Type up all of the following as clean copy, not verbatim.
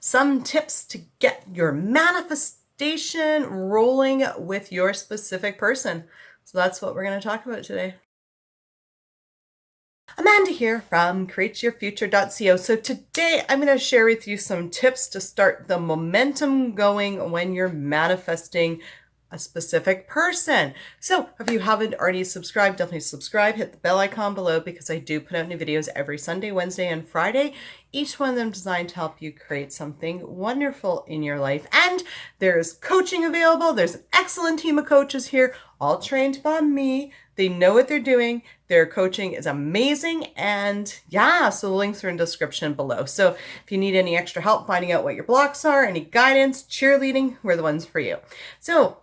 some tips to get your manifestation rolling with your specific person. So that's what we're going to talk about today. Amanda here from createyourfuture.co. So today I'm going to share with you some tips to start the momentum going when you're manifesting a specific person. So if you haven't already subscribed, definitely subscribe, hit the bell icon below because I do put out new videos every Sunday, Wednesday, and Friday. Each one of them designed to help you create something wonderful in your life. And there's coaching available. There's an excellent team of coaches here, all trained by me. They know what they're doing. Their coaching is amazing. And yeah, so the links are in the description below. So if you need any extra help finding out what your blocks are, any guidance, cheerleading, we're the ones for you. So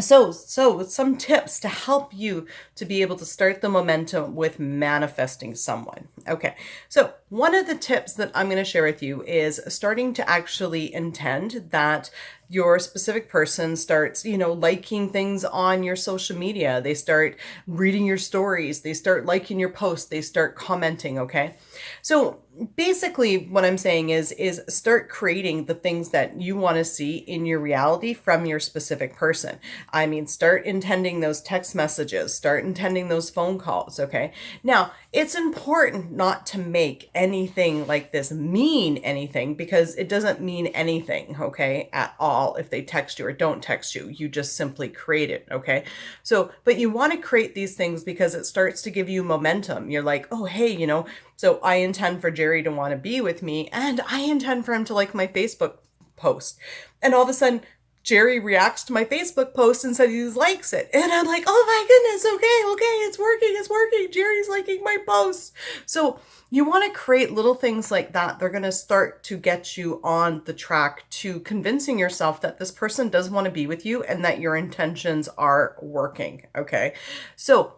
some tips to help you to be able to start the momentum with manifesting someone. Okay, so one of the tips that I'm going to share with you is starting to actually intend that your specific person starts, liking things on your social media. They start reading your stories. They start liking your posts. They start commenting. Okay. So basically what I'm saying is start creating the things that you want to see in your reality from your specific person. I mean, start intending those text messages, start intending those phone calls. Okay. Now it's important not to make anything like this mean anything, because it doesn't mean anything. Okay. At all. If they text you or don't text you, you just simply create it. Okay. So, but you want to create these things because it starts to give you momentum. You're like, oh, hey, so I intend for Jerry to want to be with me, and I intend for him to like my Facebook post. And all of a sudden, Jerry reacts to my Facebook post and says he likes it. And I'm like, oh my goodness, okay, it's working. Jerry's liking my post. So you want to create little things like that. They're going to start to get you on the track to convincing yourself that this person does want to be with you and that your intentions are working. Okay. So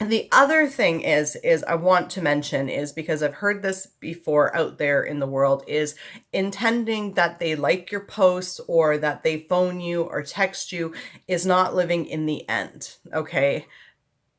the other thing is I want to mention is, because I've heard this before out there in the world, is intending that they like your posts or that they phone you or text you is not living in the end. Okay.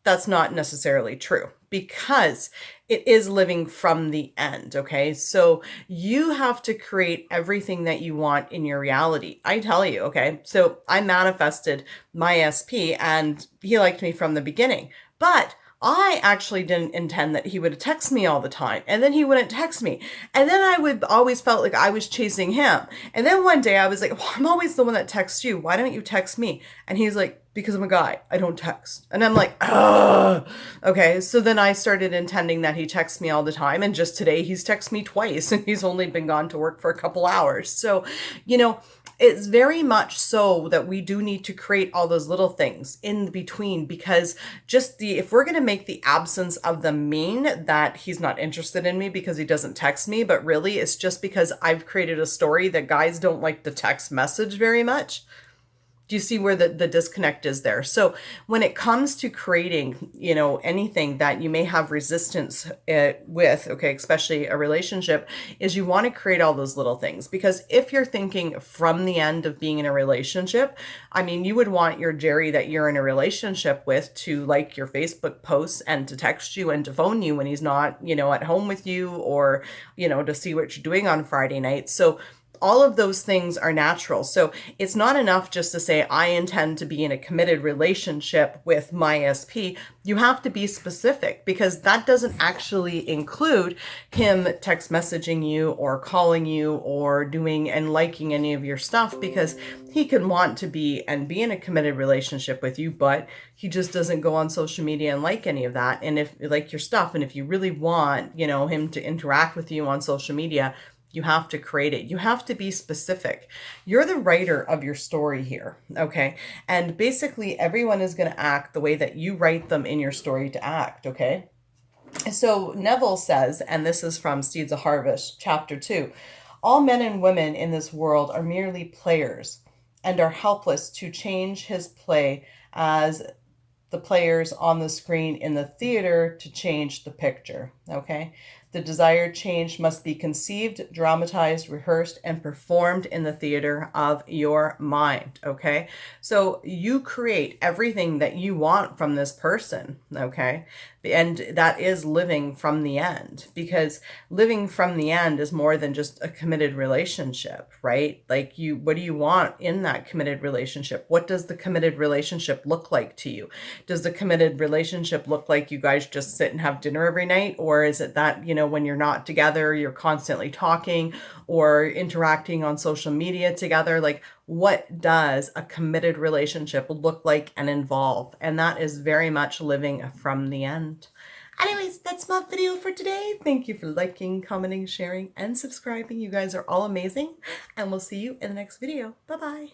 That's not necessarily true, because it is living from the end. Okay. So you have to create everything that you want in your reality. I tell you. Okay. So I manifested my SP and he liked me from the beginning, but I actually didn't intend that he would text me all the time. And then he wouldn't text me. And then I would always felt like I was chasing him. And then one day I was like, well, I'm always the one that texts you. Why don't you text me? And he's like, because I'm a guy, I don't text. And I'm like, ugh. Okay. So then I started intending that he texts me all the time. And just today he's texted me twice and he's only been gone to work for a couple hours. So, it's very much so that we do need to create all those little things in between, because if we're going to make the absence of them mean that he's not interested in me because he doesn't text me, but really it's just because I've created a story that guys don't like to text message very much. Do you see where the disconnect is there? So when it comes to creating, anything that you may have resistance with, okay, especially a relationship, is you want to create all those little things. Because if you're thinking from the end of being in a relationship, I mean, you would want your Jerry that you're in a relationship with to like your Facebook posts and to text you and to phone you when he's not, at home with you, or, to see what you're doing on Friday night. So all of those things are natural. So it's not enough just to say, I intend to be in a committed relationship with my SP. You have to be specific, because that doesn't actually include him text messaging you or calling you or doing and liking any of your stuff, because he can want to be in a committed relationship with you, but he just doesn't go on social media and like any of that. And if like your stuff, and if you really want, him to interact with you on social media, you have to create it. You have to be specific. You're the writer of your story here, okay? And basically everyone is going to act the way that you write them in your story to act, okay? So Neville says, and this is from Seeds of Harvest, chapter 2, all men and women in this world are merely players and are helpless to change his play as the players on the screen in the theater to change the picture, okay? The desired change must be conceived, dramatized, rehearsed, and performed in the theater of your mind, okay? So you create everything that you want from this person, okay? And that is living from the end, because living from the end is more than just a committed relationship, right? Like what do you want in that committed relationship? What does the committed relationship look like to you? Does the committed relationship look like you guys just sit and have dinner every night? Or is it that, when you're not together, you're constantly talking or interacting on social media together? Like, what does a committed relationship look like and involve? And that is very much living from the end. Anyways, that's my video for today. Thank you for liking, commenting, sharing, and subscribing. You guys are all amazing. And we'll see you in the next video. Bye-bye.